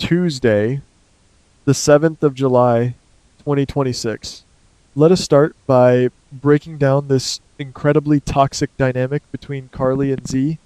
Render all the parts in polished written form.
Tuesday, the 7th of July, 2026. Let us start by breaking down this incredibly toxic dynamic between Carly and Z.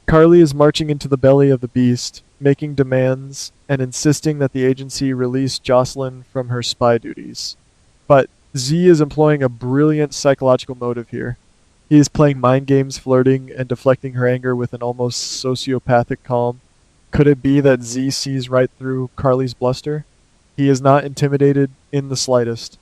Carly is marching into the belly of the beast, making demands and insisting that the agency release Jocelyn from her spy duties. But Z is employing a brilliant psychological motive here. He is playing mind games, flirting, and deflecting her anger with an almost sociopathic calm. Could it be that Z sees right through Carly's bluster? He is not intimidated in the slightest.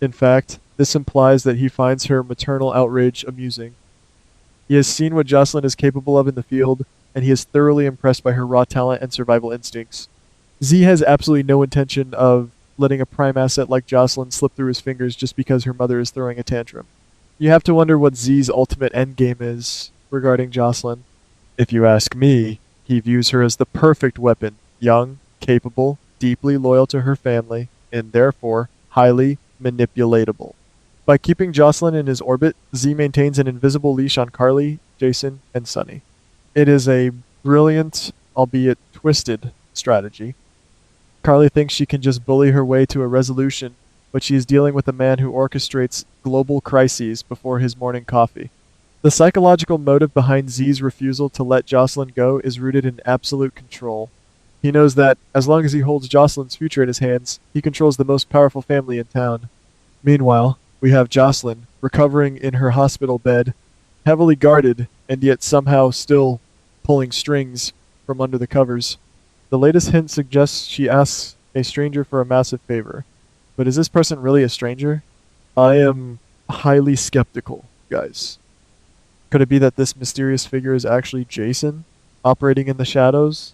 In fact, this implies that he finds her maternal outrage amusing. He has seen what Jocelyn is capable of in the field, and he is thoroughly impressed by her raw talent and survival instincts. Z has absolutely no intention of letting a prime asset like Jocelyn slip through his fingers just because her mother is throwing a tantrum. You have to wonder what Z's ultimate endgame is regarding Jocelyn. If you ask me, he views her as the perfect weapon, young, capable, deeply loyal to her family, and therefore highly manipulatable. By keeping Jocelyn in his orbit, Z maintains an invisible leash on Carly, Jason, and Sunny. It is a brilliant, albeit twisted, strategy. Carly thinks she can just bully her way to a resolution, but she is dealing with a man who orchestrates global crises before his morning coffee. The psychological motive behind Z's refusal to let Jocelyn go is rooted in absolute control. He knows that, as long as he holds Jocelyn's future in his hands, he controls the most powerful family in town. Meanwhile, we have Jocelyn, recovering in her hospital bed, heavily guarded, and yet somehow still pulling strings from under the covers. The latest hint suggests she asks a stranger for a massive favor. But is this person really a stranger? I am highly skeptical, guys. Could it be that this mysterious figure is actually Jason, operating in the shadows?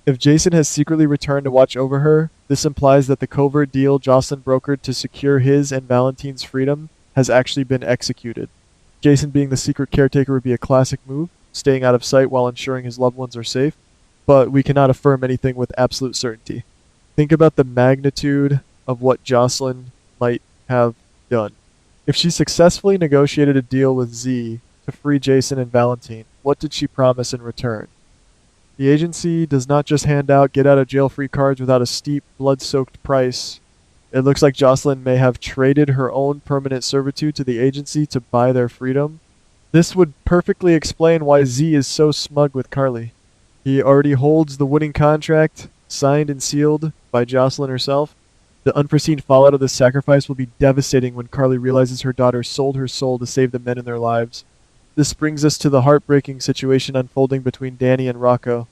If Jason has secretly returned to watch over her, this implies that the covert deal Jocelyn brokered to secure his and Valentine's freedom has actually been executed. Jason being the secret caretaker would be a classic move, staying out of sight while ensuring his loved ones are safe, but we cannot affirm anything with absolute certainty. Think about the magnitude of what Jocelyn might have done. If she successfully negotiated a deal with Z to free Jason and Valentine, what did she promise in return? The agency does not just hand out get-out-of-jail-free cards without a steep, blood-soaked price. It looks like Jocelyn may have traded her own permanent servitude to the agency to buy their freedom. This would perfectly explain why Z is so smug with Carly. He already holds the winning contract, signed and sealed by Jocelyn herself. The unforeseen fallout of this sacrifice will be devastating when Carly realizes her daughter sold her soul to save the men in their lives. This brings us to the heartbreaking situation unfolding between Danny and Rocco.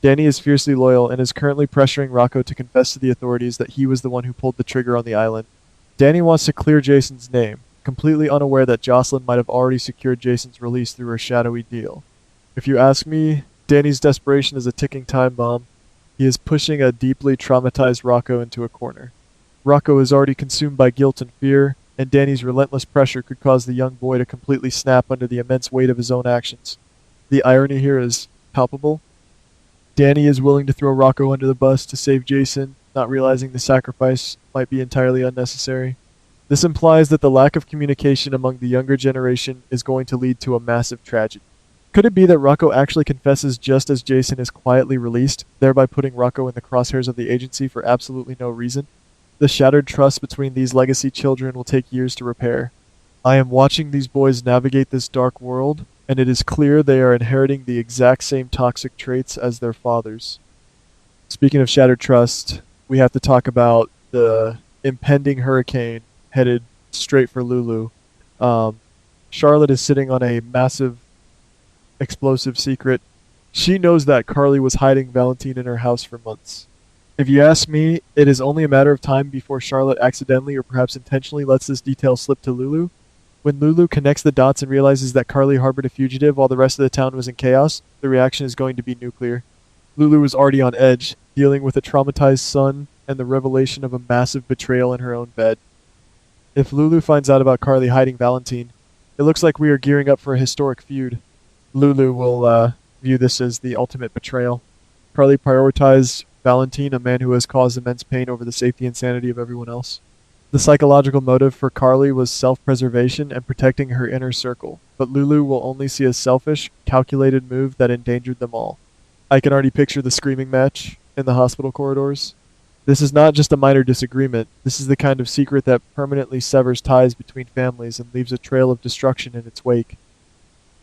Danny is fiercely loyal and is currently pressuring Rocco to confess to the authorities that he was the one who pulled the trigger on the island. Danny wants to clear Jason's name, completely unaware that Jocelyn might have already secured Jason's release through her shadowy deal. If you ask me, Danny's desperation is a ticking time bomb. He is pushing a deeply traumatized Rocco into a corner. Rocco is already consumed by guilt and fear, and Danny's relentless pressure could cause the young boy to completely snap under the immense weight of his own actions. The irony here is palpable. Danny is willing to throw Rocco under the bus to save Jason, not realizing the sacrifice might be entirely unnecessary. This implies that the lack of communication among the younger generation is going to lead to a massive tragedy. Could it be that Rocco actually confesses just as Jason is quietly released, thereby putting Rocco in the crosshairs of the agency for absolutely no reason? The shattered trust between these legacy children will take years to repair. I am watching these boys navigate this dark world, and it is clear they are inheriting the exact same toxic traits as their fathers. Speaking of shattered trust, we have to talk about the impending hurricane headed straight for Lulu. Charlotte is sitting on a massive explosive secret. She knows that Carly was hiding Valentine in her house for months. If you ask me, it is only a matter of time before Charlotte accidentally or perhaps intentionally lets this detail slip to Lulu. When Lulu connects the dots and realizes that Carly harbored a fugitive while the rest of the town was in chaos, the reaction is going to be nuclear. Lulu was already on edge, dealing with a traumatized son and the revelation of a massive betrayal in her own bed. If Lulu finds out about Carly hiding Valentine, it looks like we are gearing up for a historic feud. Lulu will view this as the ultimate betrayal. Carly prioritized Valentine, a man who has caused immense pain over the safety and sanity of everyone else. The psychological motive for Carly was self-preservation and protecting her inner circle, but Lulu will only see a selfish, calculated move that endangered them all. I can already picture the screaming match. in the hospital corridors. This is not just a minor disagreement. This is the kind of secret that permanently severs ties between families and leaves a trail of destruction in its wake.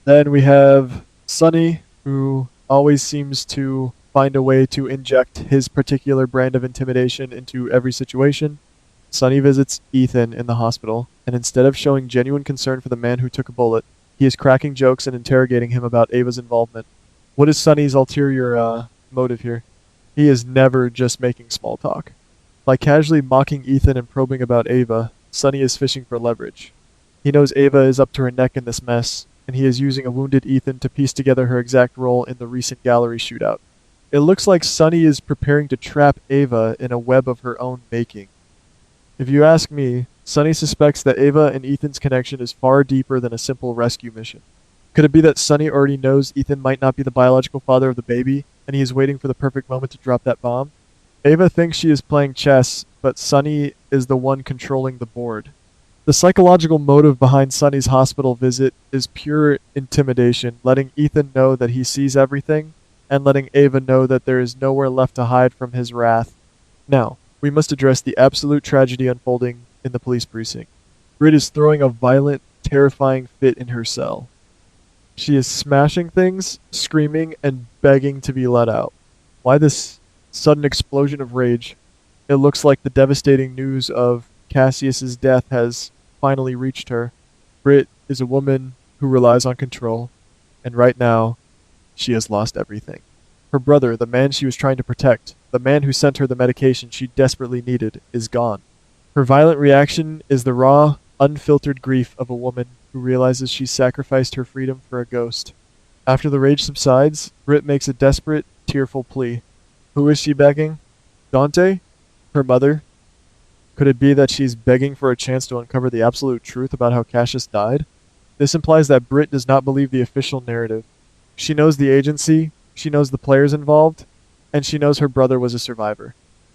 Then we have Sonny, who always seems to find a way to inject his particular brand of intimidation into every situation. Sonny visits Ethan in the hospital, and instead of showing genuine concern for the man who took a bullet, he is cracking jokes and interrogating him about Ava's involvement. What is Sonny's ulterior motive here? He is never just making small talk. By casually mocking Ethan and probing about Ava, Sonny is fishing for leverage. He knows Ava is up to her neck in this mess, and he is using a wounded Ethan to piece together her exact role in the recent gallery shootout. It looks like Sonny is preparing to trap Ava in a web of her own making. If you ask me, Sonny suspects that Ava and Ethan's connection is far deeper than a simple rescue mission. Could it be that Sonny already knows Ethan might not be the biological father of the baby, and he is waiting for the perfect moment to drop that bomb? Ava thinks she is playing chess, but Sonny is the one controlling the board. The psychological motive behind Sonny's hospital visit is pure intimidation, letting Ethan know that he sees everything, and letting Ava know that there is nowhere left to hide from his wrath. Now, we must address the absolute tragedy unfolding in the police precinct. Britt is throwing a violent, terrifying fit in her cell. She is smashing things, screaming, and begging to be let out. Why this sudden explosion of rage? It looks like the devastating news of Cassius's death has finally reached her. Britt is a woman who relies on control, and right now, she has lost everything. Her brother, the man she was trying to protect, the man who sent her the medication she desperately needed, is gone. Her violent reaction is the raw, unfiltered grief of a woman who realizes she sacrificed her freedom for a ghost. After the rage subsides, Britt makes a desperate, tearful plea. Who is she begging? Dante? Her mother? Could it be that she's begging for a chance to uncover the absolute truth about how Cassius died? This implies that Britt does not believe the official narrative. She knows the agency, she knows the players involved, and she knows her brother was a survivor.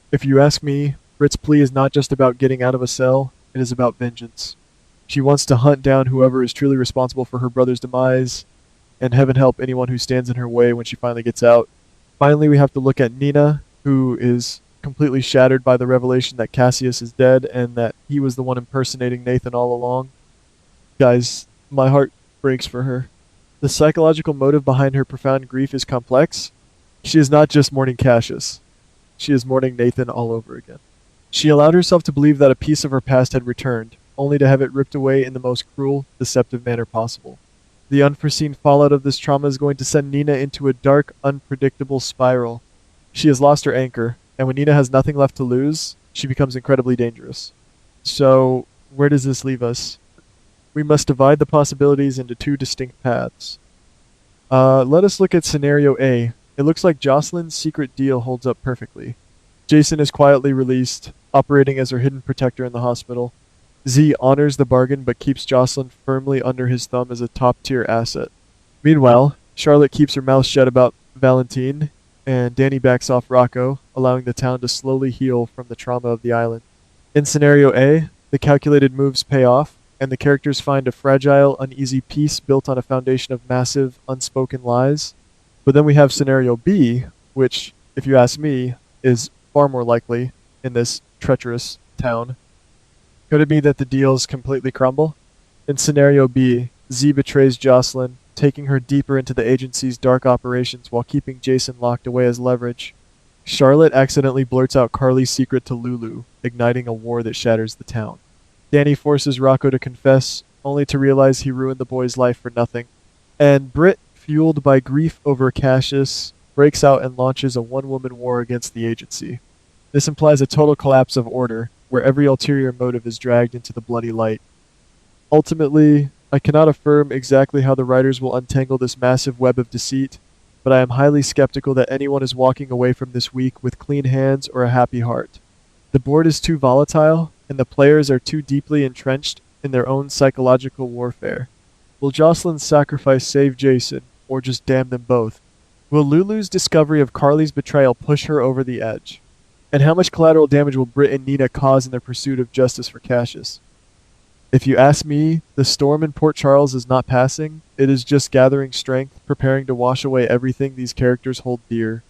If you ask me, Britt's plea is not just about getting out of a cell, it is about vengeance. She wants to hunt down whoever is truly responsible for her brother's demise, and heaven help anyone who stands in her way when she finally gets out. Finally, we have to look at Nina, who is completely shattered by the revelation that Cassius is dead and that he was the one impersonating Nathan all along. Guys, my heart breaks for her. The psychological motive behind her profound grief is complex. She is not just mourning Cassius. She is mourning Nathan all over again. She allowed herself to believe that a piece of her past had returned, only to have it ripped away in the most cruel, deceptive manner possible. The unforeseen fallout of this trauma is going to send Nina into a dark, unpredictable spiral. She has lost her anchor, and when Nina has nothing left to lose, she becomes incredibly dangerous. So, where does this leave us? We must divide the possibilities into two distinct paths. Let us look at scenario A. It looks like Jocelyn's secret deal holds up perfectly. Jason is quietly released, operating as her hidden protector in the hospital. Z honors the bargain but keeps Jocelyn firmly under his thumb as a top-tier asset. Meanwhile, Charlotte keeps her mouth shut about Valentine, and Danny backs off Rocco, allowing the town to slowly heal from the trauma of the island. In scenario A, the calculated moves pay off, and the characters find a fragile, uneasy peace built on a foundation of massive, unspoken lies. But then we have scenario B, which, if you ask me, is far more likely in this treacherous town. Could it be that the deals completely crumble? In scenario B, Z betrays Jocelyn, taking her deeper into the agency's dark operations while keeping Jason locked away as leverage. Charlotte accidentally blurts out Carly's secret to Lulu, igniting a war that shatters the town. Danny forces Rocco to confess, only to realize he ruined the boy's life for nothing. And Britt, fueled by grief over Cassius, breaks out and launches a one-woman war against the agency. This implies a total collapse of order, where every ulterior motive is dragged into the bloody light. Ultimately, I cannot affirm exactly how the writers will untangle this massive web of deceit, but I am highly skeptical that anyone is walking away from this week with clean hands or a happy heart. The board is too volatile, and the players are too deeply entrenched in their own psychological warfare. Will Jocelyn's sacrifice save Jason, or just damn them both? Will Lulu's discovery of Carly's betrayal push her over the edge? And how much collateral damage will Britt and Nina cause in their pursuit of justice for Cassius? If you ask me, the storm in Port Charles is not passing, it is just gathering strength, preparing to wash away everything these characters hold dear.